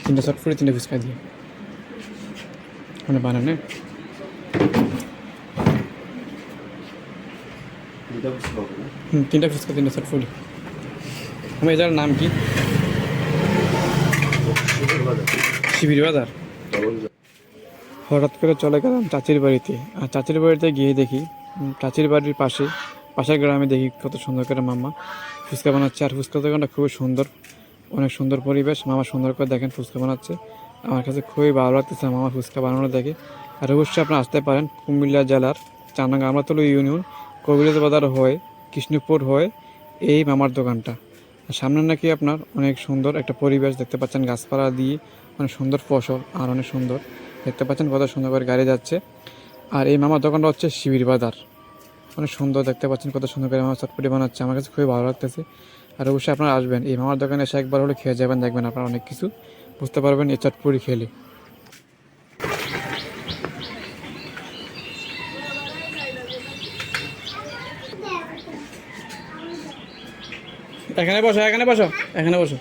3টা চটপটি 3টা ফুচকা দিয়ে মানে বানানে 3টা ফুচকা 3টা চটপটি। আমি এটার নাম কি? শিবির বাজার। হঠাৎ করে চলে গেলাম চাচির বাড়িতে, আর চাচির বাড়িতে গিয়ে দেখি চাচির বাড়ির পাশের গ্রামে দেখি কত সুন্দর করে মামা ফুচকা বানাচ্ছে। আর ফুচকা দোকানটা খুবই সুন্দর, অনেক সুন্দর পরিবেশ। মামা সুন্দর করে দেখেন ফুচকা বানাচ্ছে, আমার কাছে খুবই ভালো লাগতেছে মামা ফুচকা বানানো দেখে। আর অবশ্যই আপনারা আসতে পারেন কুমিল্লা জেলার চারনং আমরাতলী ইউনিয়ন কবিরাজ বাজার হয়ে কৃষ্ণপুর হয়ে এই মামার দোকানটা। আর সামনে নাকি আপনার অনেক সুন্দর একটা পরিবেশ দেখতে পাচ্ছেন, গাছপালা দিয়ে অনেক সুন্দর ফসল, আর অনেক সুন্দর দেখতে পাচ্ছেন কত সুন্দর করে গাড়ি যাচ্ছে। আর এই মামার দোকানটা হচ্ছে শিবির বাজার, অনেক সুন্দর দেখতে পাচ্ছেন কত সুন্দর করে মামা চটপটি বানাচ্ছে, আমার কাছে খুবই ভালো লাগতেছে। আর অবশ্যই আপনারা আসবেন এই মামার দোকানে এসে একবার হলে খেয়ে যাবেন, দেখবেন আপনারা অনেক কিছু বুঝতে পারবেন এই চটপটি খেলে। এখানে বসো, এখানে বসো, এখানে বসো।